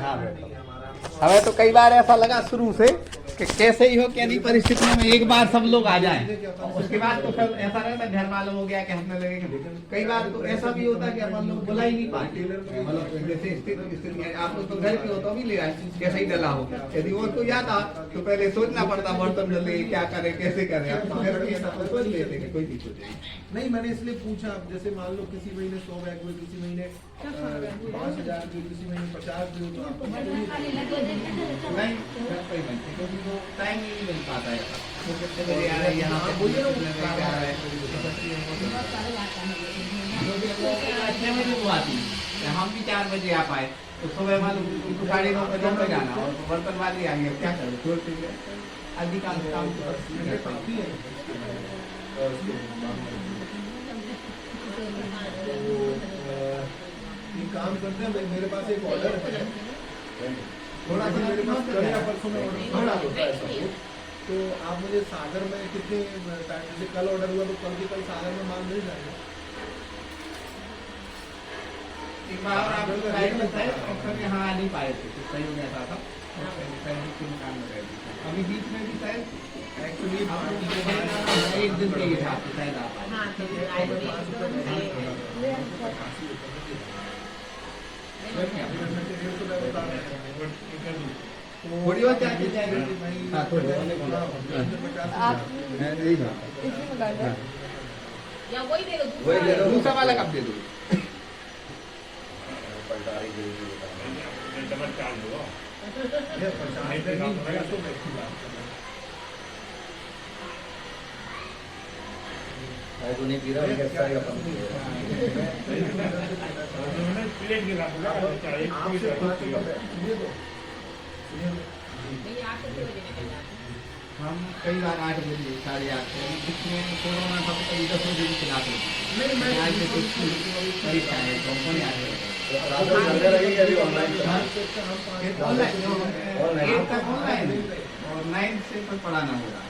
हाँ बेटा, हमें तो कई बार ऐसा लगा शुरू से कि कैसे ही हो कि यदि परिस्थितियों में एक बार सब लोग आ जाएं, उसके बाद तो फिर ऐसा रहता है घर मालूम हो गया कि हमें लगेगा। कई बार तो ऐसा भी होता है कि अपन लोग बुला ही नहीं पाते, मतलब जैसे स्थिति है, आप लोग तो घर के हो तो भी ले आए कैसे ही डला हो। यदि और कोई आता तो पहले सोचना पड़ता बर्तन डले क्या करे कैसे करे, आप तो घर के सब सोच लेते कि कोई दिक्कत नहीं। मैंने इसलिए पूछा, जैसे मान लो किसी महीने 100 बैग हुए, किसी महीने 5,000 हुए, किसी महीने 50 हुए, तो आपको नहीं क्योंकि वो टाइम ही नहीं मिल पाता है। तो कितने बजे आ रहे हैं यहाँ पे, बोलिए लोग आ रहे हैं 6 बजे वो आती है, हम भी 4 बजे आ पाए तो सुबह मालूम उनको 9:30 बजे पे जाना और बर्तन वाली आ गई, क्या करें छोड़ते हैं अधिकांश काम काम करते हैं। मेरे पास एक ऑर्डर है, थोड़ा सा मेरे पास कल या परसों में ऑर्डर थोड़ा होता है सब कुछ। तो आप मुझे सागर में कितने टाइम, जैसे कल ऑर्डर हुआ तो कल के कल सागर में माल मिल जाएगा? एक बार आप साइड में थे और यहाँ आ नहीं पाए थे, सही हो गया था अभी बीच में भी शायद एक्चुअली एक दिन के हिसाब से शायद आप थोड़ी और चार्जेस जाएगी। हाँ थोड़ी या वही दे दो, दूसरा वाला कब दे दो। नहीं पी रहा हम कई बार 8 बजे 8:30 जिसमें कोरोना था तो कई 10 बजे भी खिलाते थे। आज से कुछ परीक्षा है कंपनी आ गई ऑनलाइन तक ऑनलाइन और 9 से तक पढ़ाना होगा।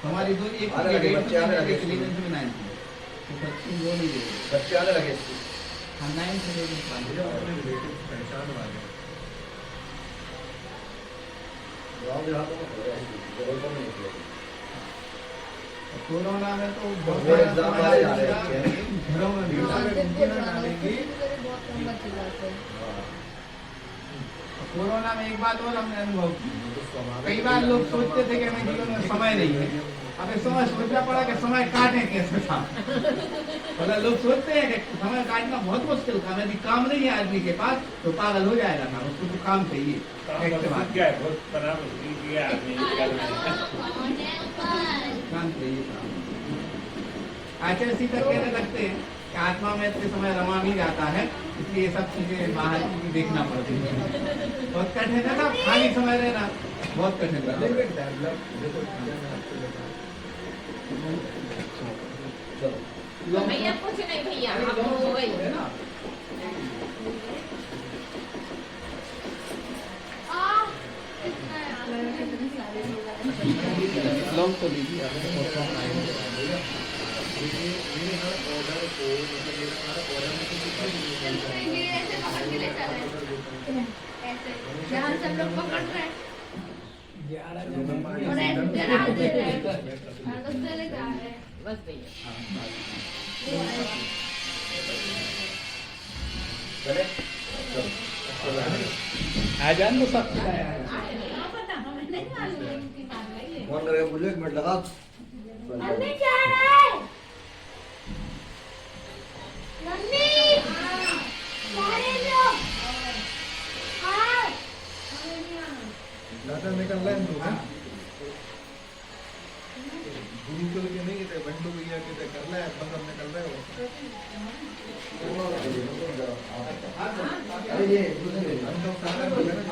हमारी दो एक बच्चे आने लगे 11th में 9th में, तो बच्चे वो नहीं दे बच्चे आने लगे हम 9 से पहचान वाले कोरोना में तो घरों में भी कोरोना में एक बात और हमने अनुभव की, कई बार लोग सोचते थे कि हमें जीवन में समय नहीं है, अब इस समय सोचना पड़ा कि समय काटे कैसे था। मतलब लोग सोचते हैं कि समय काटना बहुत मुश्किल था, यदि काम नहीं है आदमी के पास तो पागल हो जाएगा था, उसको तो काम चाहिए। काम चाहिए। आचार्य सीता कहने लगते हैं कि आत्मा में इतने समय रमा नहीं जाता है, इसलिए सब चीजें बाहर की देखना पड़ती है। बहुत कठिन है ना खाली समय रहना, बहुत कठिन है। भैया कुछ नहीं भैया, आप हो गई लॉन्ग तो लीजिए हम सब लोग पकड़ रहे हैं 11 बस भैया आ जान तो सब फोन करके बोलो 1 मिनट लगा निकल रहे हैं गुरुकुल के नहीं थे, बंडू भैया के थे, कर रहे हैं सब निकल रहे हो। हम लोग सागर में निकले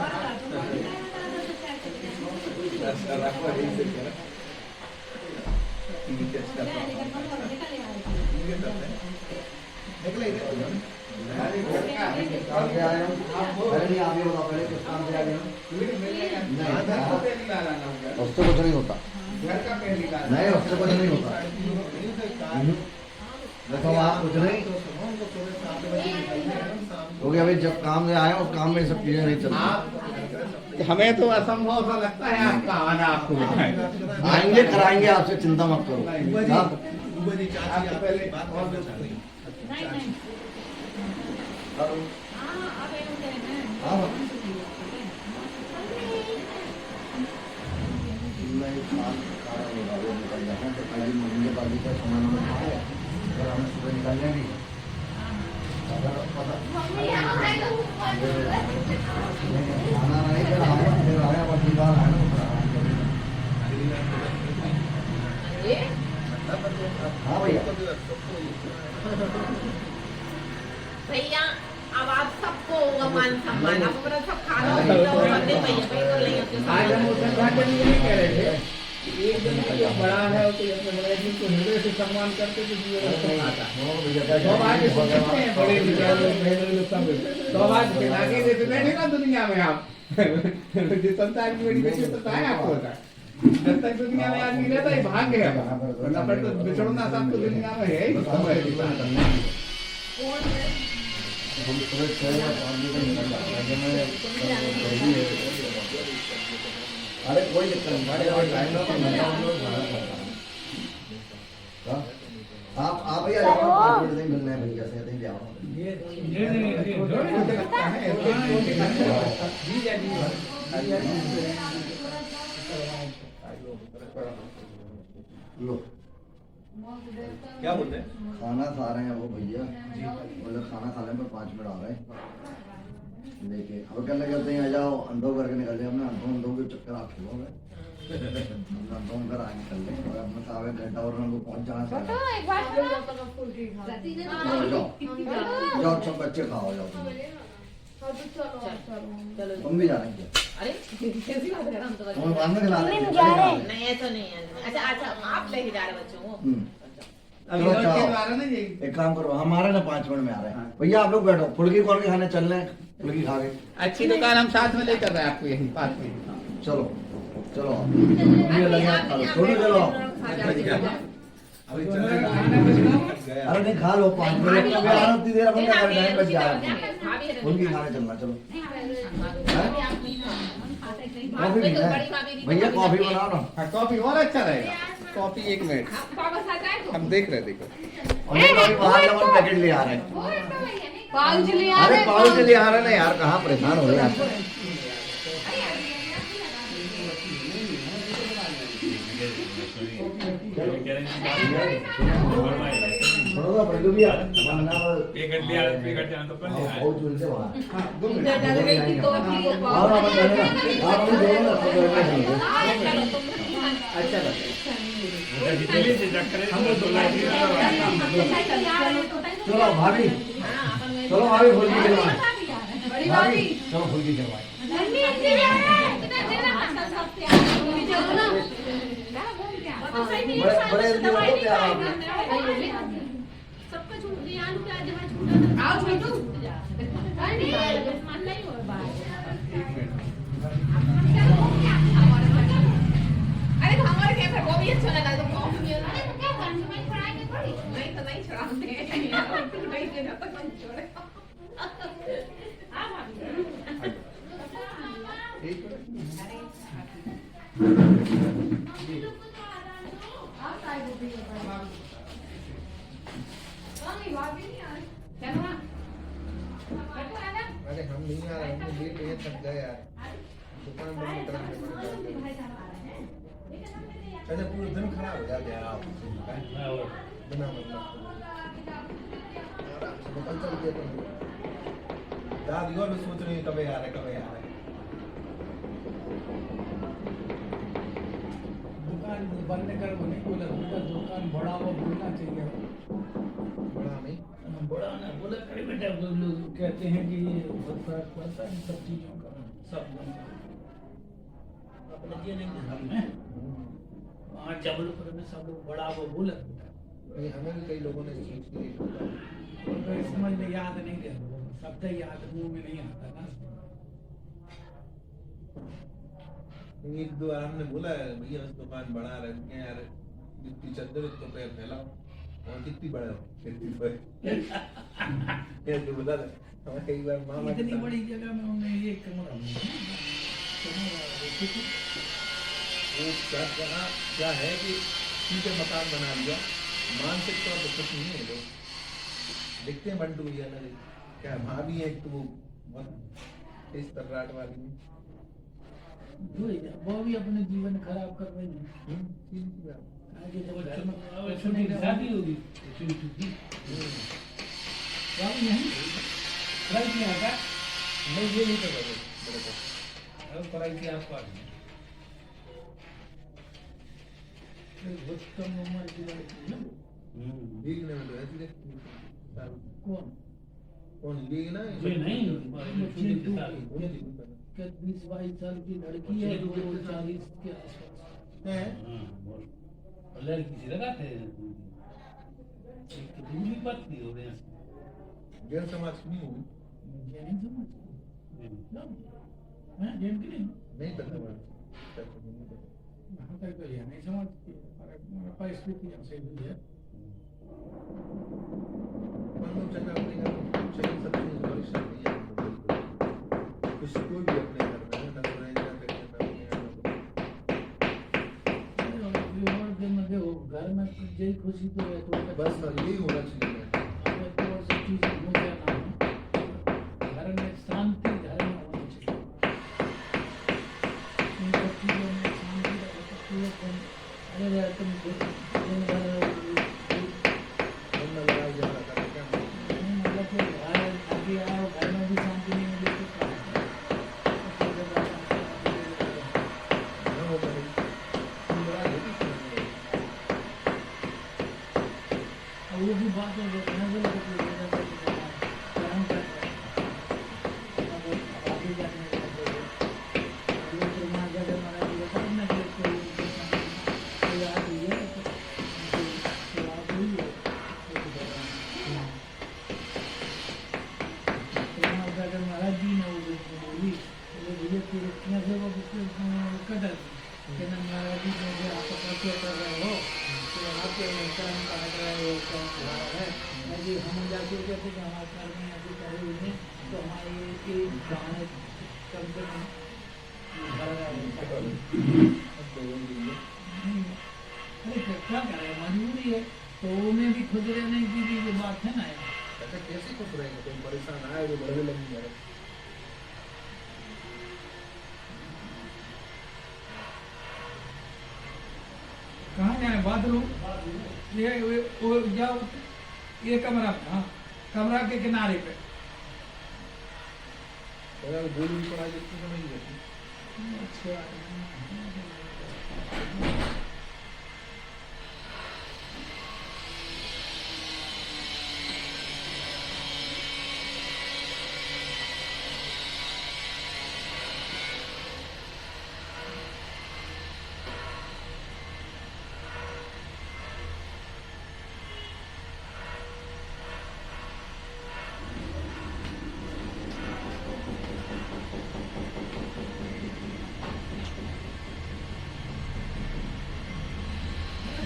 उससे कुछ नहीं होता, नहीं उससे कुछ नहीं होता। देखो आप कुछ नहीं, क्योंकि अभी जब काम में आए उस काम में ये सब चीजें नहीं चलती। आप हमें तो असंभव सा लगता है आपका आना आपको बताएं। आएंगे कराएंगे आपसे, चिंता मत करो। हाँ? बुआ जी चाची आप आपसे पहले बात और करना दोस्त चाह रही हैं। नहीं नहीं हेलो? हाँ अब एम के हैं हाँ? नहीं, खा रहा हूँ, अभी निकल जाता हूँ, तो कल ही मम्मी के पास भी क्या सामान वामान खाया, और हमें सुबह निकल जाएंगे। मम्मी यहाँ है तो खाना नहीं फिर आया बस निकाल आया ना। ये हाँ भैया। भैया अब आप सबको होगा मान सम्मान, अब अपना सब खा लो पी लो बंदे भैया भाई तो नहीं होते आज हम उस उद्घाटन में नहीं कह रहे थे कि एक दिन जो बड़ा है तो अपने बड़े दिन को हृदय से सम्मान करते तो जीवन में सुख आता है। सौभाग्य से कितने हैं बड़े विद्यालय बहनों लोग सब सौभाग्य से आगे देते बैठे ना दुनिया में आप जिस संतान की बड़ी बेटी तो है आपको होता है। जब तक दुनिया में आदमी रहता है भाग्य है, वरना फिर तो बिछड़ना सब तो दुनिया में है ही। हम सुबह 6 या 5 बजे निकल जाते हैं। अरे कोई दिक्कत नहीं, हमारे यहाँ टाइम है तो घंटा हम लोग जाना पड़ता है। आप भैया 5 मिनट नहीं मिलना है भैया से, नहीं जाओ। लो क्या बोलते हैं? खाना खा रहे हैं वो भैया, बोले खाना खा लें पर 5 मिनट आ रहे हैं लेके। अब कहने कहते हैं आ जाओ अंडो करके निकल जाए। हमने अंडो के चक्कर आप छोड़ोगे, अंडो कर आगे निकल लें और अपने साहब 1 घंटा और हमको पहुँच जाना तो चाहिए। एक बार जाओ सब बच्चे खाओ जाओ। चलो तुम भी जा रहे हैं? अरे कैसी बात कर रहा हम तो बच्चे बाद में खिला रहे नहीं ऐसा नहीं है। अच्छा अच्छा आप लेके जा रहे बच्चों को अभी और के द्वारा ना ये एक काम करो, हमारे ना 5 मिनट में आ रहे हैं भैया। आप लोग बैठो, फुल्की खोल के खाने चल रहे हैं, फुल्की खा के। अच्छी दुकान हम साथ में लेकर रहे हैं आपको यही पास में। चलो चलो ये लगे आप खा लो, छोड़ो चलो। अभी गया अरे नहीं खा लो 5 मिनट में आ रहा हूँ, इतनी देर अपन का टाइम बच जाएगा। फुल्की खाने चलना चलो। कॉफी भी है भैया, कॉफी बनाओ ना। हाँ कॉफी और अच्छा रहेगा। कॉफी 1 मिनट हम देख रहे देखो। और ये कॉफी बाहर लेमन पैकेट ले आ रहे हैं। पाउच ले आ अरे रहे पाउच ले आ रहे हैं ना यार, कहाँ परेशान हो रहे हैं आप। छोड़ो बंदू भैया, वरना बहुत दूर से वहाँ। हाँ 2 मिनट। और अपन जाने ना, आप अपने दोनों ना सब लोग जाएंगे। अच्छा लगता चलो भाभी, चलो भाभी फुल्की खिलवाएं। भाभी चलो फुल्की खिलवाएं। बड़े दिनों को प्यार आपने। सबका छूट दिया आलू प्याज जहाँ छूटा आओ छोटू अरे मान नहीं हो बात अरे तो हमारे क्या वो भी अच्छा लगा तो कॉफी भी अरे तो क्या करना मैं छुड़ाएंगे थोड़ी नहीं तो नहीं छुड़ाते नहीं देना तो कौन छोड़े हां भाभी अरे हम नहीं आ रहे हैं, लेट है, थक गए यार, दुकान बंद करने पड़ेगा। अच्छा पूरा दिन खराब हो जाता है आप बिना मतलब आराम से दुकान चल गया तो दादी और भी सोच रही है कब आ रहे कब आ रहे। दुकान बंद कर वो नहीं बोला, उनका दुकान बड़ा हुआ बोलना चाहिए। बड़ा नहीं बड़ा ना बोला करे बेटा, वो लोग कहते हैं कि ये बहुत फर्क पड़ता है इन सब चीजों का। सब अपने ये नहीं घर में वहाँ जबलपुर में सब लोग बड़ा वो बोला, नहीं हमें भी कई लोगों ने सोच ली उनको समझ में याद नहीं रहता, शब्द याद मुंह में नहीं आता ना। एक दो आराम ने बोला भैया बस दुकान बढ़ा रहे हैं यार, जितनी चद्दर तो पैर फैलाओ और कितनी बड़ा हो कितनी बड़े ये तो बता हमें कई बार मामा इतनी बड़ी जगह में उन्हें ये कमरा वो क्या है कि ठीक है मकान बना लिया, मानसिक तौर पर कुछ नहीं है लोग दिखते हैं बंटू भैया ना क्या भाभी है तो वो बहुत इस तरह वाली में वो भी अपने जीवन खराब कर रहे हैं। आगे जब छोटी शादी होगी छोटी बाबू नहीं पढ़ाई किया था नहीं ये नहीं पता मेरे को अब पढ़ाई की आसपास बहुत कम उम्र की लड़की है भीगने में तो ऐसी देखती कौन कौन भीगना ये नहीं क्या 20-22 साल की लड़की है वो 40 के आसपास है लड़की से लगाते हैं दूसरी बात नहीं हो रही है जैन समाज की नहीं होगी जैन समाज हैं जैन की नहीं नहीं पता वहाँ तक तो नहीं समझती हमारा परिस्थिति हमसे भी है किसी को भी अपने घर में न तो रहेगा घर में जय खुशी तो है तो बस यही होना चाहिए तो और सब चीजें हो जाना घर में शांति घर में होनी चाहिए इन सब चीजों में शांति रखो अरे यार तुम दिन भर लड़ाई झगड़ा करके क्या मतलब कि घर आगे आओ घर में भी शांति नहीं मिले तो क्या न हो पाएगी लड़ाई होगी वो भी बात है देखना भी काम कर आगे जाने महाराज जी ने बोली कदर कहना महाराज जी ने आप कैसे कर रहे हो तो आपके कर्म काट रहे हो है यदि हम जाके कहते कि हमारे कर्म में अभी करे हुए हैं तो हमारे ये गाने कम से कम अरे क्या करें मजबूरी है तो उन्हें भी खुद रहने की भी जो बात है ना ऐसा कैसे खुश रहेंगे कोई परेशान आए वो बड़े लग जाए कहाँ जाए बाथरूम ये वो जाओ ये कमरा पे हाँ कमरा के किनारे पे अगर गोली भी पड़ा जाती तो नहीं जाती अच्छा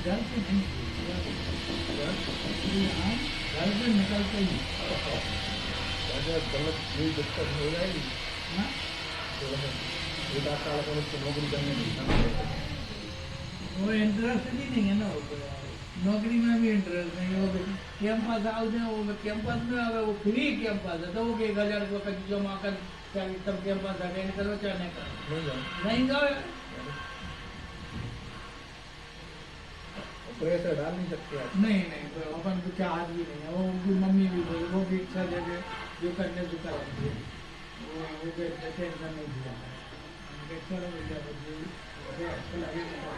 घर से नहीं घर से निकलते ही अगर गलत कोई दिक्कत हो जाएगी हाँ तो एक आध साल को उसको नौकरी करने नहीं वो इंटरेस्ट भी नहीं है ना नौकरी में भी इंटरेस्ट नहीं है वो कैंपस आओ वो कैंपस में अगर वो फ्री कैंपस है तो वो 1000 रुपये का जमा कर चाहे तब कैंपस अटेंड करो चाहे नहीं करो नहीं जाओ प्रेशर डाल नहीं सकते आप नहीं नहीं तो अपन तो क्या आदमी नहीं है वो उनकी मम्मी भी बोली वो भी इच्छा देते जो करने से करेंगे वो टेंशन नहीं दिया चलो भैया अच्छा लगेगा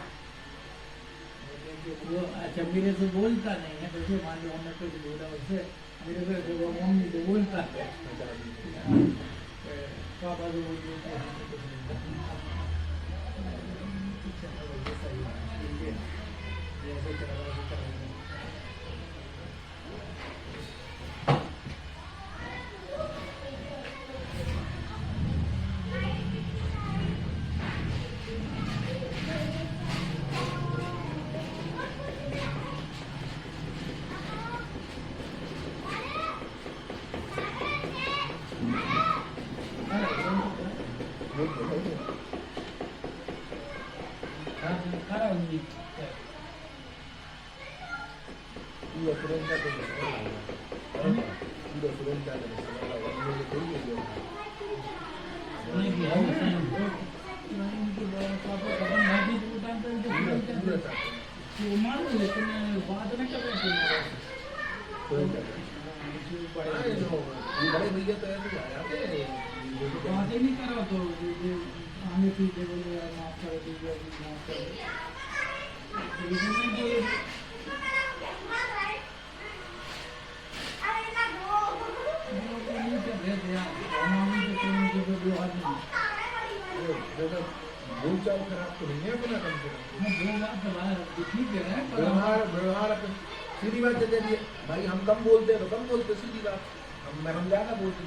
वो अच्छा मेरे से बोलता नहीं है जैसे मान लो हमने कुछ बोला उससे मेरे से वो मम्मी से बोलता है पापा से बोलते हैं जैसे चला वैसे चला बड़े भैया तो ऐसे आ जाते हैं बातें नहीं करो तो आने पीछे बोले यार माफ कर दीजिए माफ कर भूल चाल खराब तो नहीं है अपना कम से कम ठीक है व्यवहार अपने सीधी बात दे दिए भाई हम कम बोलते हैं तो कम बोलते सीधी बात हम ज्यादा बोलते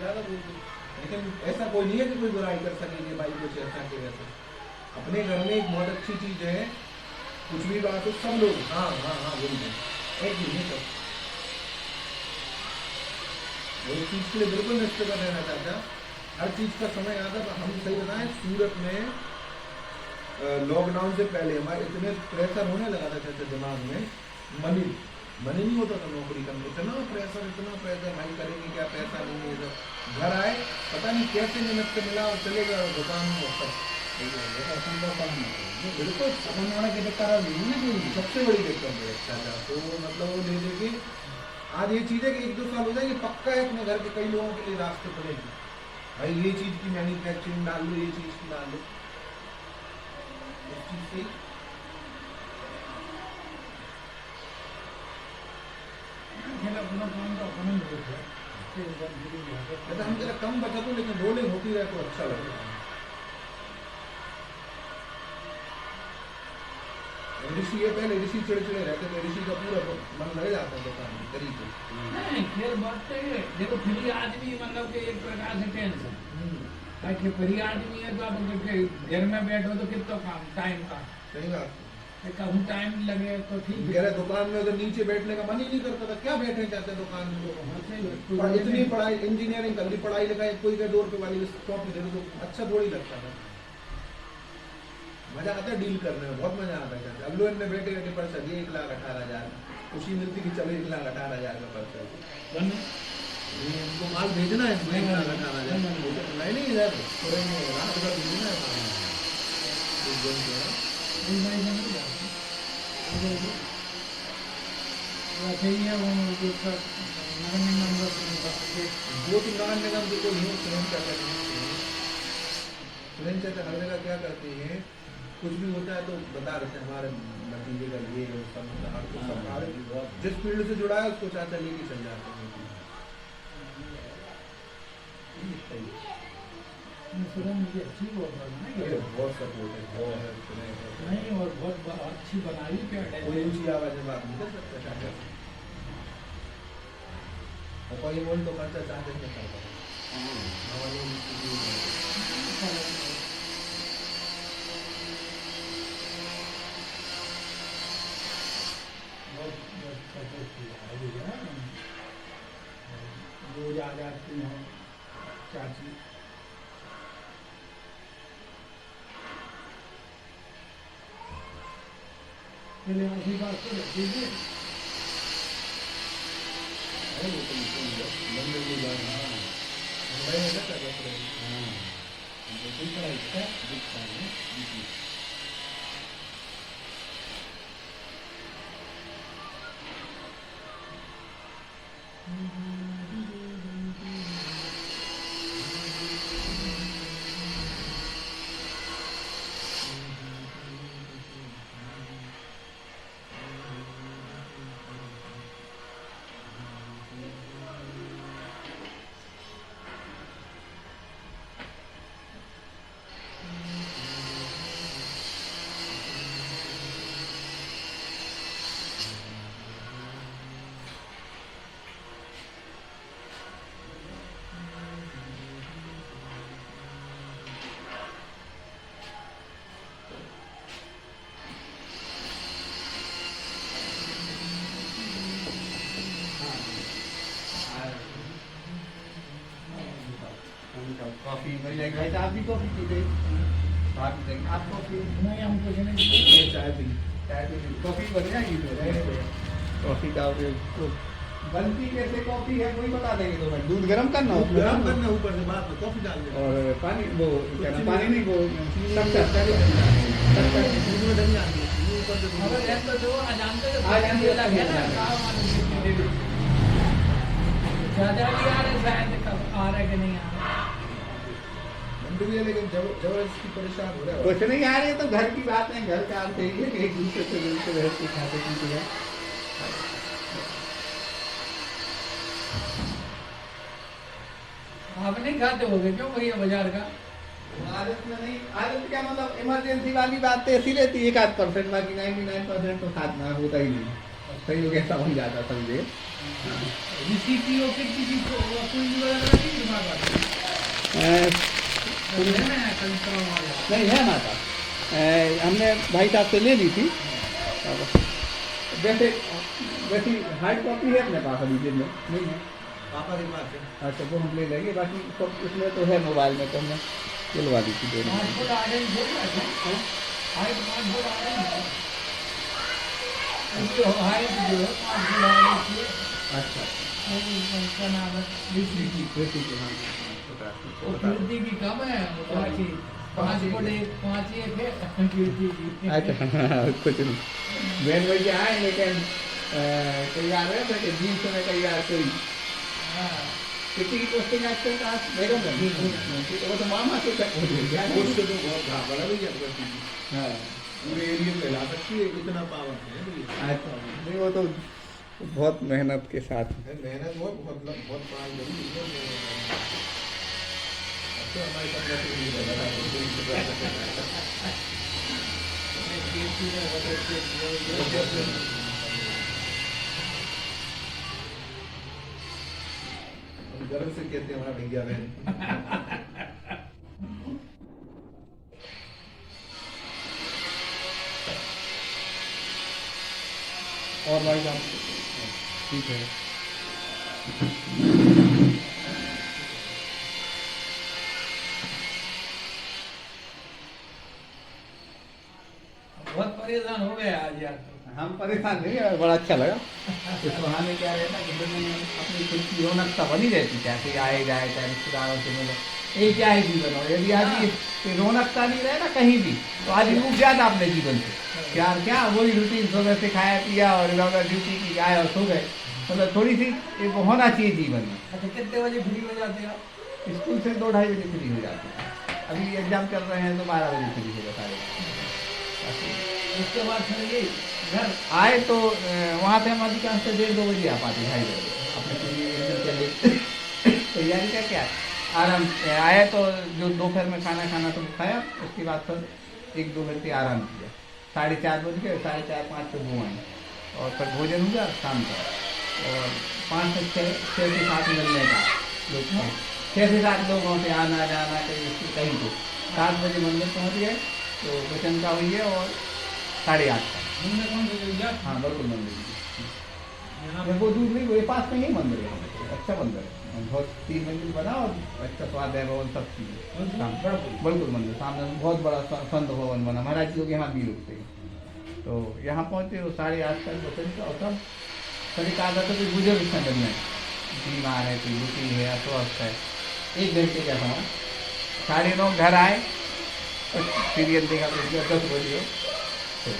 लेकिन ऐसा कोई नहीं है कि कोई बुराई कर सकेंगे भाई कुछ ऐसा के वैसे अपने घर में एक बहुत अच्छी चीज है कुछ भी बात हो सब लोग हाँ हाँ हाँ बोलते हैं एक ही सब वो चीज के लिए बिल्कुल निश्चित कर रहना चाहता हर चीज का समय आता है हम सही बताएं सूरत में लॉकडाउन से पहले हमारे इतने प्रेशर होने लगा था जैसे दिमाग में मनी नहीं होता था नौकरी करने इतना प्रेशर भाई करेंगे क्या पैसा नहीं है सब घर आए पता नहीं कैसे निमित्त मिला और चले गए दुकान में बिल्कुल सबसे बड़ी दिक्कत है अच्छा तो मतलब वो ले लेके आज ये चीज़ है कि 1-2 साल हो जाएगी पक्का है अपने घर के कई लोगों के लिए रास्ते पड़ेगी भाई ये चीज़ की मैन्युफैक्चरिंग डाल लो ये चीज़ की डाल लो इस चीज़ से हम जरा कम बचत हो लेकिन रोलिंग होती रहे तो अच्छा लगेगा ऋषि ये पहले ऋषि चिड़चिड़े रहते थे ऋषि का पूरा मन लग जाता है दुकान में तरीके नहीं फिर बात तो ये देखो फ्री आदमी मतलब कि एक प्रकार से टेंशन ताकि फ्री आदमी है तो आप घर में बैठो तो कितना काम टाइम का सही बात कहूँ टाइम लगे तो ठीक कह रहे दुकान में उधर नीचे बैठने का मन ही नहीं करता था क्या बैठे जाते दुकान में इतनी पढ़ाई इंजीनियरिंग कर ली पढ़ाई लिखाई कोई का 2 रुपए वाली शॉप दे दो अच्छा थोड़ी लगता था मजा आता है डील करने में बहुत मजा आता है अब लोग बैठे बैठे पर्चा दिए 1,18,000 खुशी मिलती कि चलो 1,18,000 का पर्चा उनको माल भेजना है 1,18,000 नहीं इधर थोड़े रात का भेजना है वो तो नगर निगम के कोई नहीं सुरेंद्र चाचा सुरेंद्र चाचा हर जगह क्या करते हैं कुछ भी होता है तो बता देते हैं हमारे नतीजे का ये सब जिस फील्ड से जुड़ा है उसको चाचा लेके चल जाते हैं अच्छी बहुत सपोर्ट है नहीं और बहुत अच्छी बनाई क्या कोई ऊंची आवाज में बात नहीं कर सकता चाचा और कोई बोल तो खर्चा चाचा नहीं करता रोज आ जाती हैं चाची पहले ऐसी बात तो दीजिए कॉफी मिल जाएगी भाई साहब भी कॉफी पीते बात देंगे आप कॉफी नहीं हम कुछ नहीं चाय पी कॉफी बन जाएगी तो कॉफी का बनती कैसे कॉफी है वही बता देंगे तो भाई दूध गर्म करना हो गरम करना ऊपर से बाद में कॉफी डाल देना और पानी वो क्या नाम पानी नहीं वो दूध में धनिया ऊपर से अगर एक तो जो जानते हो आज हम ये लग गया ना गाँव वाले ज्यादा भी आ रहे शायद कब आ रहे कि नहीं आ रहे मंडू भी है लेकिन जबरदस्ती परेशान हो रहा है कुछ नहीं आ रहे तो घर की बात है घर का आप चाहिए कि एक दूसरे से मिलते रहते खाते पीते हैं आप नहीं खाते होगे क्यों भैया बाजार का आदत में नहीं आदत क्या मतलब इमरजेंसी वाली बात तो ऐसी रहती है 1-8% बाकी 99% तो साथ में होता ही नहीं सही हो गया समझ जाता समझे इसी की वो किसी को कोई वगैरह नहीं दिमाग आता है ना कंट्रोल वाला नहीं है माता हमने भाई साहब से ले ली थी वैसे वैसी हार्ड कॉपी है अपने पास अभी दिन में नहीं है पापा के पास है अच्छा वो हम ले लेंगे बाकी सब उसमें तो है मोबाइल में तो हमने दिलवा दी थी दोनों पाँच फुट आगे बोल रहा था हाइट 5 फुट आगे जो हाइट जो है 5 फुट आगे अच्छा उसका नाम है कृति के हाँ वो कीर्ति की कम है वो बाकी 5 फुट 5 एक है कीर्ति की अच्छा कुछ नहीं बहन भैया आए लेकिन कई बार है ना कि जीन्स में कई बार कोई किसी की पोस्टिंग आजकल का बेगम है वो तो मामा के तक हो गया उससे तो बहुत घाबड़ा भी जाता है हाँ पूरे एरिया में फैला सकती है इतना पावर है अच्छा नहीं वो तो बहुत मेहनत के साथ मेहनत बहुत पावर जरूरी है तो हमारे गर्व से कहते हैं हमारा भैया बहन और भाई साहब ठीक है बहुत परेशान हो गए आज यार हम परेशान नहीं है बड़ा अच्छा लगा इस बहाने क्या रहता कि दिन में अपनी खुद की रौनकता बनी रहती चाहे आए जाए चाहे रिश्तेदारों से मिलो एक क्या है जीवन हो यदि आज ये रौनकता नहीं रहे ना कहीं भी तो आज रूप जाता अपने जीवन से यार क्या वही रूटीन सुबह से खाया पिया और इधर ड्यूटी की आए और सो गए मतलब थोड़ी सी एक होना चाहिए जीवन में अच्छा कितने बजे फ्री हो जाते हैं आप स्कूल से 2-2:30 बजे फ्री हो जाते हैं अभी एग्जाम चल रहे हैं तो 12 बजे फ्री हो जाता है उसके बाद फिर ये घर आए तो वहाँ से हम अधिकांश से 1:30-2 बजे आ पाते 2:30 बजे अपने पूरी एकदम चले तैयारी का क्या आराम आया तो जो दोपहर में खाना तो खाया उसके बाद फिर 1-2 घंटे आराम किया 4:30 बज गए 4:30-5 पे वो आए और फिर भोजन हुआ शाम का और 5 से 6 से 7 मिलने का लोग 6 से 7 लोगों से आना जाना कहीं को 7 बजे मंदिर पहुँच गए तो वचन का हुई है और 8:30 का हमने कौन सा जगह हाँ बिल्कुल मंदिर यहाँ वो दूर नहीं वो पास में ही मंदिर है अच्छा मंदिर है बहुत 3 मंजिल बना और अच्छा स्वाद है भवन सब चीज़ बिल्कुल मंदिर सामने बहुत बड़ा संत भवन बना महाराज जी लोग यहाँ भी रुकते हैं तो यहाँ पहुँचे वो 8:30 तक बचन का और सब सभी कहा जाता है बुजुर्ग संगत में बीमार है कोई दुखी है अस्वस्थ है 1 घंटे का समय 9:30 घर आए सीरियल देखा तो 10 बजे तो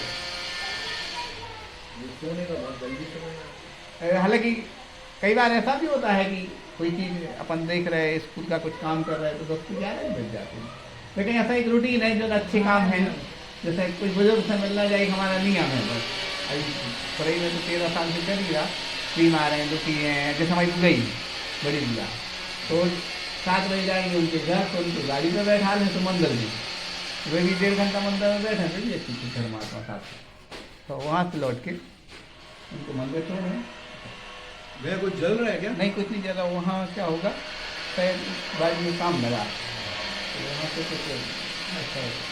सोने का बहुत जल्दी समय हालांकि कई बार ऐसा भी होता है कि कोई चीज़ अपन देख रहे हैं स्कूल का कुछ काम कर रहे हैं तो दोस्त जा रहे हैं मिल जाते हैं लेकिन ऐसा एक रूटीन है जो अच्छे काम है जैसे कुछ बुजुर्ग से मिलना जाए हमारा नियम है बस अभी पढ़ाई में तो 13 साल से कर लिया बीमार हैं दुखी हैं जैसे हमारी गई बड़ी भैया तो 7 बजे जाएंगे उनके घर तो उनको गाड़ी में बैठा लें तो मंदिर में वे भी 1.5 घंटा मंदिर में बैठे मिल जाती थी धर्मात्मा साथ तो वहाँ से लौट के उनको मंदिर छोड़ रहे वह कुछ जल रहा है क्या नहीं कुछ नहीं चला वहाँ क्या होगा शायद बाइक में काम लगा तो वहाँ से कुछ अच्छा होगा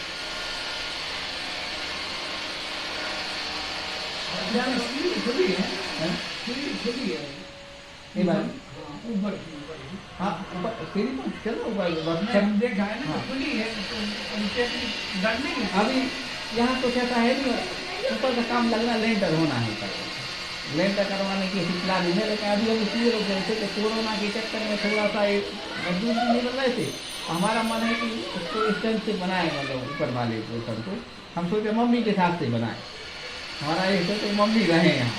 खुली है हैं? खुली है नहीं भाई ऊपर हाँ ऊपर सीढ़ी पर चलो ऊपर बस हम देखा है ना हाँ। खुली है तो नीचे डर नहीं है। अभी यहाँ तो कहता है नहीं ऊपर का काम लगना लेंटर होना है ऊपर लेंटर करवाने की ऐसी प्लानिंग है, लेकिन अभी हम इसलिए रुक गए थे कि कोरोना के चक्कर में थोड़ा सा एक मजदूर भी नहीं बन रहे थे। हमारा मन है कि उसको इस टाइम से बनाए, मतलब ऊपर वाले पोर्शन को हम सोचे मम्मी के साथ से बनाए। हमारा ये सोचे मम्मी रहे यहाँ।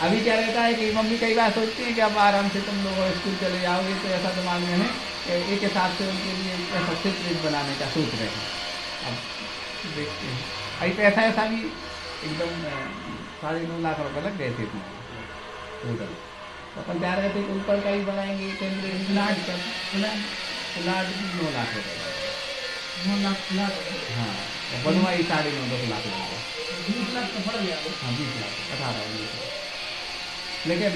अभी क्या रहता है कि मम्मी कई बार सोचती है कि अब आराम से तुम लोग स्कूल चले जाओगे, तो ऐसा दिमाग में है कि एक हिसाब से उनके लिए ऐसा सेपरेट बनाने का सोच रहे हैं। अब देखते हैं। अभी पैसा ऐसा भी एकदम 9.5 लाख रुपये लग गए थे टोटल। तो अपन जा रहे थे कि ऊपर का ही बनाएंगे टेम्परेरी प्लाट का प्लाट भी 9 लाख रुपये 9 लाख लाख हाँ, और बनवाई 9.5 लाख रुपये 20 लाख तो पड़ गया। हाँ 20 लाख 18 19 लाख। लेकिन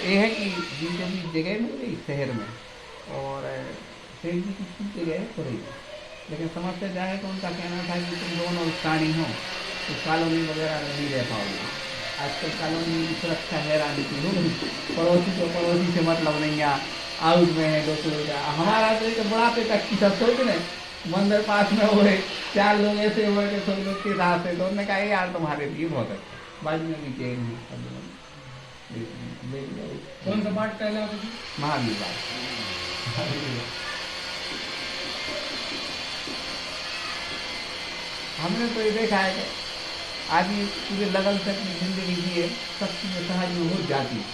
ये है कि जिनको भी जगह मिल गई शहर में और शहर की किसी जगह है थोड़ी, लेकिन समझते जाए तो उनका कहना था कि तुम दोनों स्थानीय हो तो कॉलोनी वगैरह नहीं रह पाओगे। आजकल कॉलोनी सुरक्षा हैरानी की हो गई, पड़ोसी को पड़ोसी से मतलब नहीं है, आउट में है लोग। हमारा तो एक बुढ़ापे तक की सब सोच रहे मंदिर पास में हुए 4 लोग ऐसे हुए कि सब लोग के साथ से, तो उन्होंने कहा यार तुम्हारे लिए बहुत अच्छा, बाजू में भी चेन है कौन सा पार्ट कहला आपको? महावीर बात। हमने तो ये देखा है कि आदमी पूरे लगन से अपनी जिंदगी जिए, सब चीज़ें सहज में हो जाती,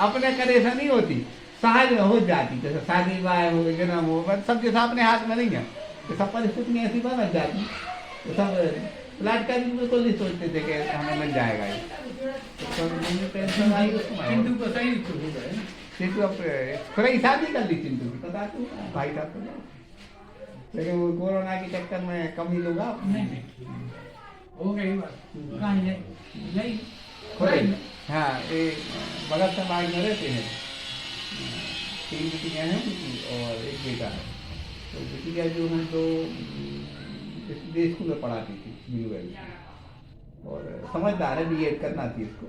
अपने करे से नहीं होती, सहज में हो जाती। जैसे शादी ब्याह हो, जन्म हो, बस सब जैसा अपने हाथ में नहीं है, तो सब परिस्थितियाँ ऐसी बन जाती। तो सब प्लाट का भी बिल्कुल नहीं सोचते थे कि हमें मिल जाएगा ये, तो टेंशन आई उसको। चिंटू को सही तो हो गए ना। चिंटू अब थोड़ा ही शादी कर ली चिंटू की, पता तू भाई साहब को, लेकिन वो कोरोना के चक्कर में कम ही लोग नहीं हो गई बात। कहाँ है नहीं खोई। हाँ ये बगल समाज में रहते हैं, 3 बेटियाँ हैं उनकी और एक बेटा है। तो बेटियाँ जो हैं तो स्कूल में पढ़ाती थी BUL, और समझदार है, BEd करना थी इसको,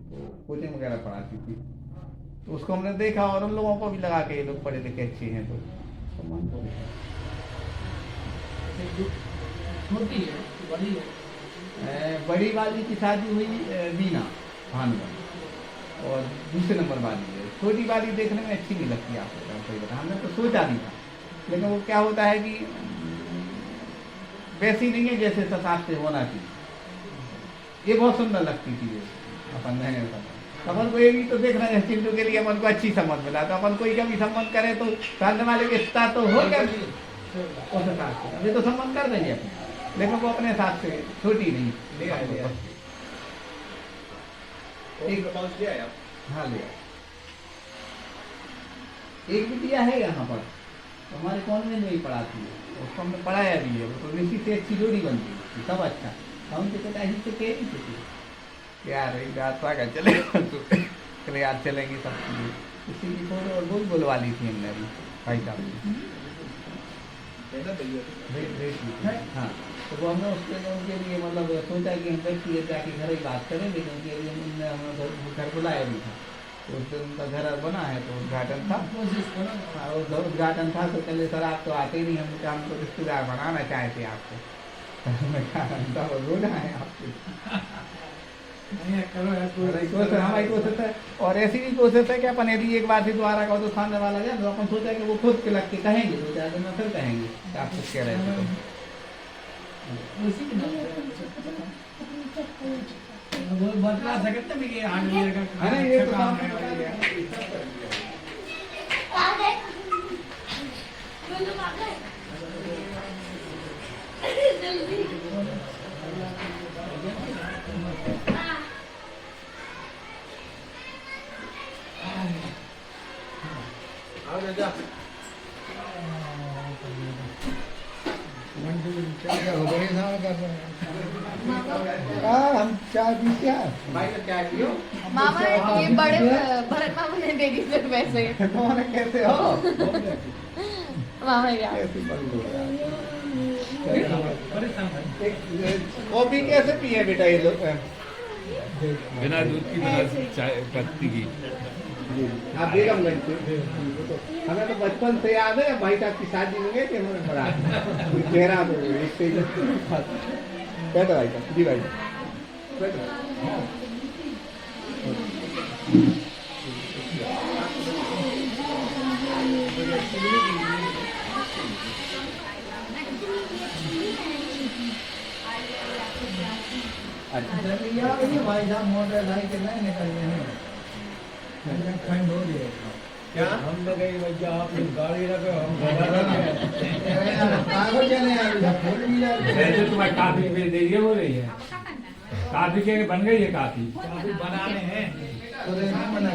तो कोचिंग वगैरह पढ़ाती थी। तो उसको हमने देखा और उन लोगों को भी लगा के ये लोग पढ़े लिखे अच्छे हैं, तो मन को छोटी है बड़ी है। बड़ी वाली की शादी हुई बीना भानुवन, और दूसरे नंबर वाली है। छोटी वाली देखने में अच्छी नहीं लगती आपको, सही बता, हमने तो सोचा नहीं था, लेकिन वो क्या होता है कि वैसी नहीं है जैसे ससाब से होना चाहिए। ये बहुत सुंदर लगती थी ये अपन नहीं, अपन को ये भी तो देखना है चिंटू के लिए अपन को अच्छी समझ मिला, तो अपन कोई कभी संबंध करे तो सामने वाले के साथ तो हो क्या अभी तो संबंध कर देंगे अपने, लेकिन वो अपने साथ से छोटी नहीं ले आए। एक हाँ ले एक बिटिया है यहाँ पर हमारे कॉन्वेंट में ही पढ़ाती है, उसको हमने पढ़ाया भी है, तो निश्चित से अच्छी जोड़ी बनती है, सब अच्छा। हम तो कहता है तो कह नहीं सकते यार एक बात स्वागत चलेगा, चले यार चलेंगे सब चीज़ें। इसी की फोटो और बोलवा ली थी हमने अभी भाई साहब ने। हाँ तो वो हमने उनके लिए मतलब सोचा कि हम बैठिए जाके घर ही बात करें, लेकिन उनके लिए उनने हमें घर बुलाया भी था। तो उस दिन उनका घर बना है तो उद्घाटन था, उद्घाटन था। तो चले सर आप तो आते नहीं, हमको रिश्तेदार बनाना चाहते आपको, रोना है आपको। हमारी कोशिश है, और ऐसी भी कोशिश है कि अपन यदि एक बार से दोबारा कहो तो सामने वाला जाए, तो अपन सोचा कि वो खुद के लग के कहेंगे, तो चाहे तो फिर कहेंगे आप कुछ कह रहे थे वो बता सकते हैं कि हार्डवेयर का है ना, ये तो काम सामने बता दिया। हम चाय पीते हैं। भाई का क्या कियो? मामा ये बड़े भरत मामा ने दे दी सिर्फ वैसे ही। तुम्हारे कैसे हो? मामा यार कैसे बंद हो रहा? कॉफी कैसे पिए बेटा ये लोग? बिना दूध की बिना चाय पत्ती की आप बेगमगंज से? हमें तो बचपन से याद है, भाई साहब की शादी में गए थे हमारे बारात, चेहरा तो एक से बैठो भाई साहब, जी भाई बैठो। ये भाई साहब मोटरसाइकिल नहीं निकलने हैं, खंड हो जाएगा। क्या हम लोग भैया आप गाड़ी रखे, हम कागज चले वैसे तुम्हारी काफी भेज दे रही है, बोल रही है अब क्या करना है? काफी के बन गई है काफी। अभी बनाने हैं तो नहीं बना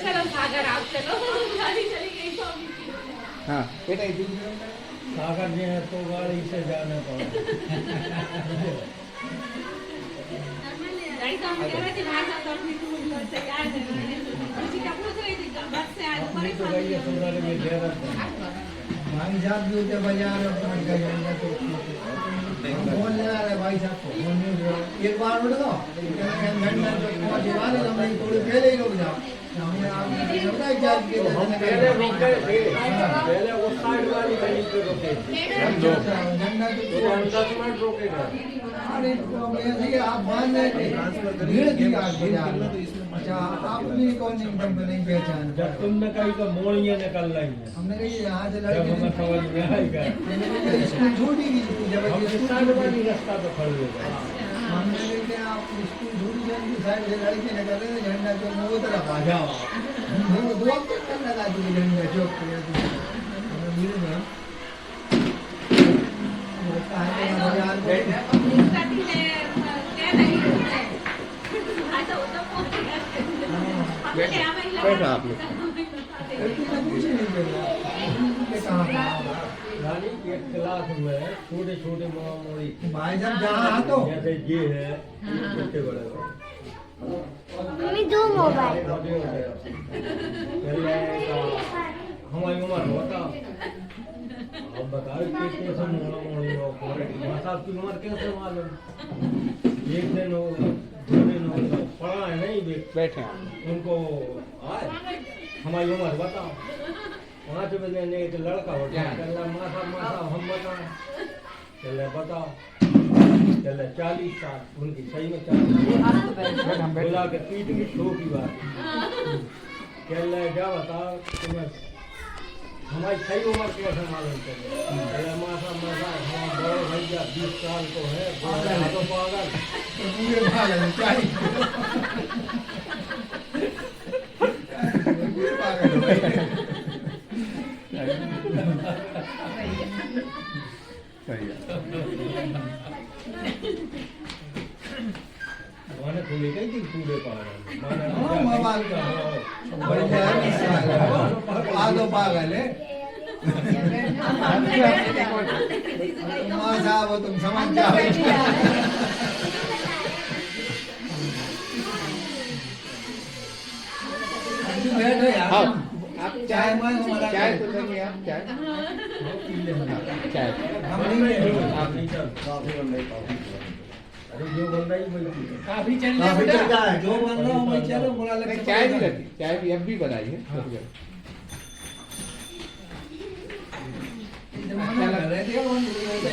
चलो सागर आप चलो, गाड़ी चली गई तो हाँ बेटा इधर सागर जी है तो गाड़ी से जाने को गाड़ी तो हम कह रहे थे भाई साहब तो अपनी टू व्हीलर से आए थे, किसी का पूछ रही थी बस से आए, अपनी तो गई है सुंदर में दे रहा भाई साहब भी उधर बाजार में पहुंच गए तो फोन लगा रहे भाई साहब को, फोन नहीं हुआ। एक बार उठ दो घंटा जो पहुंचे वाले हमने थोड़ी पहले ही रुक जाओ, हमने आप जाल के हम पहले रुक गए थे, पहले उस साइड वाली गली पे रुके थे घंटा तो हम 10 मिनट रुके थे। अरे तो ऐसे आप मान रहे थे धीरे धीरे आगे जा रहे। अच्छा आपने कौन एकदम नहीं पहचान, जब तुमने कही तो मोड़ियाँ निकल रही हैं, हमने कही यहाँ से जब हमें लड़के समझ में आएगा स्कूल छूटी गई जब हम साइड वाली रास्ता पे खड़े हो गए। हमने कही आप स्कूल छूटी जाएंगे साइड से लड़के निकल रहे थे, झंडा चौक में वो तरफ आ जाओ, हम दो चक्कर लगा दिए झंडा चौक पे। धीरे धीरे बाजार को बैठो आप लोग। कुछ नहीं बोला कहाँ यानी एक क्लास में छोटे छोटे मोड़ी भाई साहब जहाँ तो जैसे ये है छोटे बड़े मम्मी दो मोबाइल पहले हमारी उम्र होता अब बताओ कि कैसे मोड़ा मोड़ी हो साहब की उम्र कैसे मालूम, एक दिन हो दो दिन हो पढ़ा है नहीं बैठे आप। उनको आए हमारी उम्र बताओ 5 बजे ने एक लड़का होता है चल माथा माथा हम बताएं चले बताओ चले 40 साल उनकी सही में 40 बोला के पीठ में ठो की बात चले क्या बताओ तुम्हें हमारी सही उम्र कैसे मालूम चले चले माथा माथा हमारा बड़े भैया 20 साल को है तो पागल पूरे पागल चाहिए पूरे पागल हो गए। सही है। मैंने थोड़ी कही थी पूरे पागल मैंने मोबाइल का बढ़िया आदो पागल है माँ साहब तुम समझ जाओ बैठो यार हाँ आप चाय मैं हमारा चाय तो लेंगे आप चाय चाय हम नहीं लेंगे। आप नहीं चल काफी बन रही काफी अरे जो बन रही वही काफी चल रहा है जो बन रहा हूँ मैं चलो बुला नहीं, लेते चाय भी रखी, चाय भी अब भी बनाई है।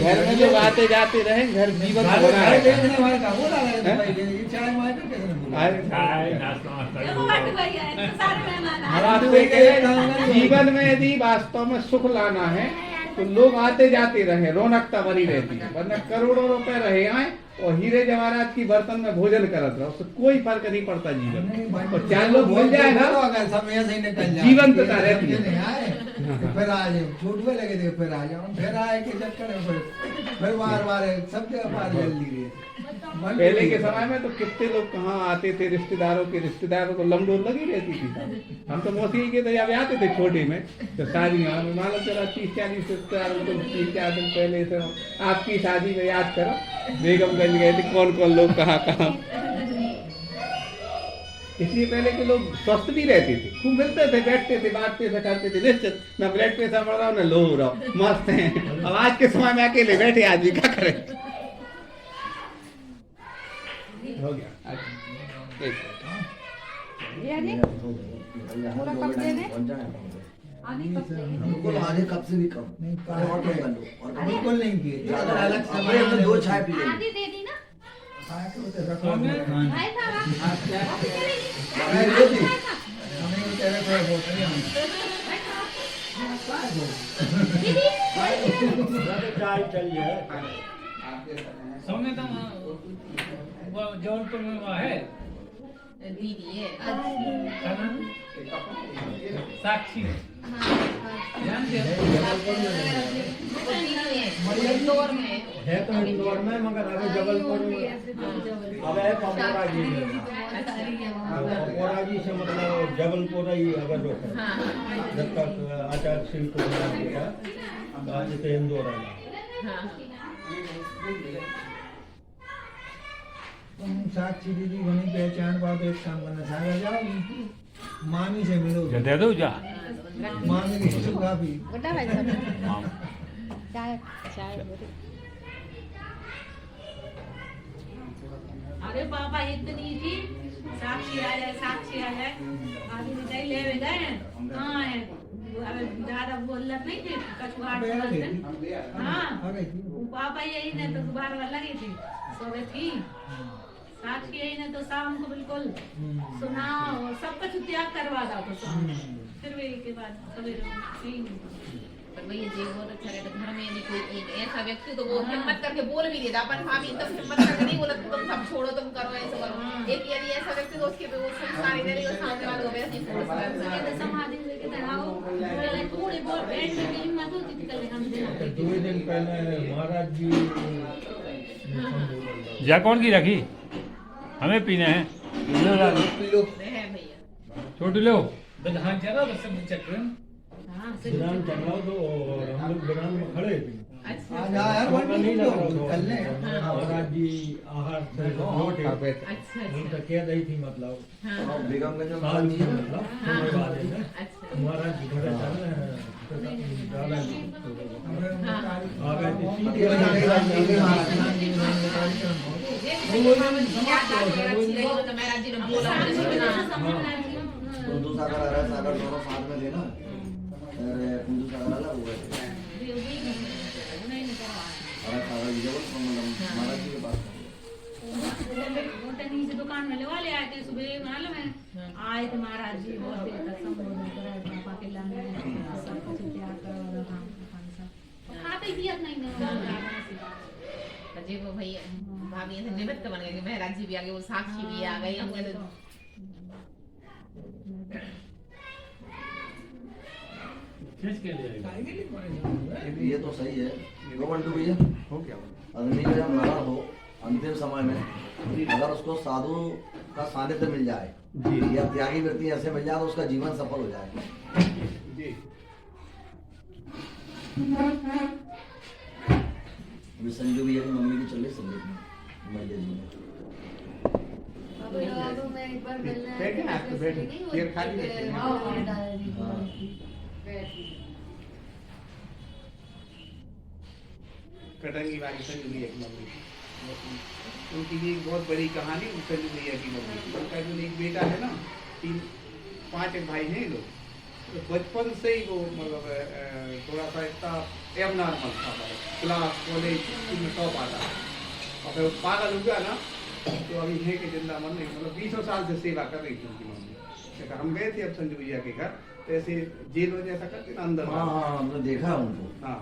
घर में लोग आते जाते रहे, घर जीवन बना चाय है। देखने वाले का बोला रहे थे भाई ये चाय मार के कैसे बोला चाय नाश्ता वास्ता वो हट गई है, सारे मेहमान आ हम आपसे कह रहे हैं, जीवन में यदि वास्तव में सुख लाना है तो लोग आते जाते रहे, रौनकता बनी रहती है, वरना करोड़ों रुपए रहे आए और हीरे जवाहरात की बर्तन में भोजन करत रहो, उससे कोई फर्क नहीं पड़ता जीवन में। और 4 लोग मिल जाए ना, अगर सब ऐसे ही निकल जाए जीवंतता रहती है। नहीं आए तो फिर आ जाए छूट हुए लगे थे फिर आ जाओ फिर आए के चक्कर में फिर बार बार सब जगह बार जल्दी रही पहले के समय में तो कितने लोग कहाँ आते थे, रिश्तेदारों को लमडोल लगी रहती थी। हम तो मौसी के तो जब आते थे छोटे में तो शादियाँ मालूम चला 30-40 रिश्तेदारों को 3-4 दिन पहले से आपकी शादी में याद करो बेगमगंज गए थे, कौन कौन लोग कहाँ इसलिए पहले के लोग स्वस्थ भी रहते थे, खूब मिलते थे, बैठते थे, बांटते थे, करते थे निश्चित, न ब्लड प्रेशर बढ़ रहा हो न लो हो रहा हो, मस्त हैं। अब आज के समय में अकेले बैठे आदमी क्या करे। हो गया एक पूरा कप दे दे बिल्कुल आधे कप से भी कम और कम कर लो और बिल्कुल नहीं किए ज्यादा अलग से दो चाय पी लेंगे आधी दे दी ना भाई साहब चाय चलिए समय तो वो जौनपुर में वहाँ है दीदी है साक्षी जानते हो इंदौर में है तो इंदौर में, मगर अभी जबलपुर में अब है पमोरा जी में। पमोरा जी से मतलब जबलपुर ही अगर रोक जब तक आचार्य श्री को आज तो इंदौर है। साक्षी दीदी बनी पहचान पाओ तो एक काम करना सागर जाओ मामी से मिलो दे दो जा मामी की सुखा भी बड़ा भाई साहब चाय चाय अरे बाबा इतनी थी साक्षी आ जाए आदमी नहीं ले गए हाँ अबे ज्यादा बोलना नहीं थे कछुआ हाँ पापा यही ने तो बार बार लगी थी सोवे थी साक्षी यही ने तो शाम को बिल्कुल सुनाओ सब कुछ त्याग करवा दो तो शाम फिर वे के बाद सवेरे पर भैया जी बहुत अच्छा रहता घर में नहीं कोई एक ऐसा व्यक्ति तो वो हिम्मत करके बोल भी देता अपन हम एकदम हिम्मत करके नहीं बोला तुम सब छोड़ो तुम करो ऐसा करो एक यदि ऐसा व्यक्ति तो उसके पे वो संस्कार इधर ही सामने वाले को वैसे ही फोर्स करता है समाधि लेके आओ थोड़ी बहुत बैठ के हिम्मत होती थी कल हम दो दिन पहले महाराज जी जा कौन की रखी हमें पीने हैं भैया छोटू लो धान चला तो सब चक्र हाँ विराम चल रहा तो हम लोग विराम में खड़े थे। अच्छा नहीं लग रहा महाराज जी आहार से लौटे अच्छा उनका कह रही थी मतलब बेगमगंज में साल में मतलब समय बाद में अच्छा महाराज जी घर चल रहे हैं आ गए थे कुंदू सागर आ रहा है, सागर दोनों साथ में थे ना, कुंदू सागर अलग हो गए थे। सागर विजयपुर महाराज जी के पास नीचे दुकान में लेवा ले आए थे सुबह मालूम है आए थे महाराज जी बहुत देर तक संबोधन कराए पापा के लाने सब कुछ त्याग करो खाते ही नहीं जी वो भैया भाभी ऐसे निमित्त बन गए कि महाराज जी भी आ गए वो साक्षी भी आ गई हम कहते ये तो सही है। दो बंटू भैया हो क्या आदमी का जब मरा हो अंतिम समय में अगर उसको साधु का सानिध्य मिल जाए या त्यागी व्यक्ति ऐसे मिल जाए तो उसका जीवन सफल हो जाए जी। अभी संजू भैया की मम्मी की चल रही संजू मैया जी बैठे आप तो बैठे फिर खाली कटंगी वाली संजू भैया की मम्मी उनकी भी एक बहुत बड़ी कहानी संजू भैया की मम्मी उनका जो एक बेटा है ना 5 भाई हैं लोग तो बचपन से ही वो मतलब थोड़ा सा इतना एबनॉर्मल था क्लास कॉलेज में टॉप आता और फिर पागल हो गया ना तो अभी है कि जिंदा मन नहीं मतलब 20 साल से सेवा कर रही थी उनकी मम्मी। हम गए थे अब संजू भैया के घर तो ऐसे जेल में जैसा करके ना अंदर हमने देखा उनको हाँ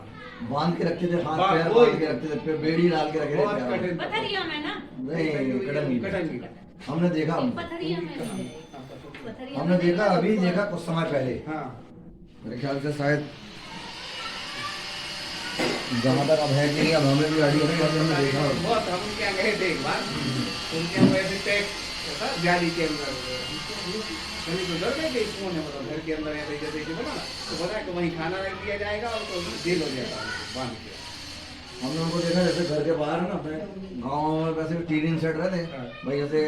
बांध के रखते थे हाथ पैर बांध के रखते थे बेड़ी डाल के रखे बहुत थे कठिन था। पथरिया में ना नहीं कटंगी कटंगी हमने देखा उनको पथरिया में हमने देखा अभी देखा कुछ समय पहले हाँ मेरे ख्याल से शायद जहाँ तक अब है कि नहीं अब हमें भी आइडिया नहीं हमने देखा होगा। बहुत हम उनके यहाँ गए थे एक बार उनके यहाँ वो ऐसे पैक था जाली के अंदर कहीं तो डर गए थे कौन है मतलब घर के अंदर ऐसे जैसे कि बोला ना तो बोला कि वहीं खाना रख दिया जाएगा और तो जेल हो जाएगा बांध के हमने उनको देखा जैसे घर के बाहर है ना अपने गाँव में वैसे टीन सेट रहते भाई, जैसे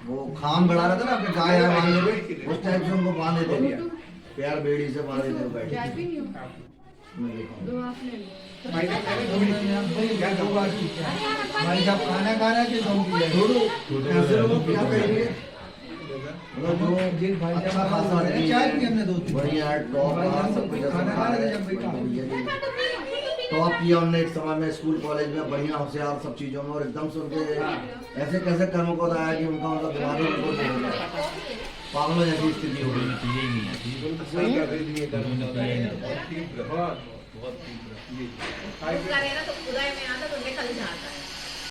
वो खाम गड़ा रहता ना अपने गाय बांधने पे, उस टाइप से उनको बांध देते भैया, प्यार बेड़ी से बांध देते बैठे। मैं देखा हूँ। भाई जब खाना खा रहे थे छोड़ो, ऐसे लोग क्या करेंगे? मतलब जो अच्छा खासा आदमी है, बढ़िया टॉप क्लास सब कुछ टॉप किया उनने एक समय में स्कूल कॉलेज में, बढ़िया होशियार सब चीज़ों में, और एकदम से उनके ऐसे कैसे कर्म को आया कि उनका मतलब दिमाग में उनको पागलों जैसी स्थिति हो गई। सही कर रही थी ये कर्म बहुत तीव्र। उसका रहना तो उदय में आता तो निकल जाता है।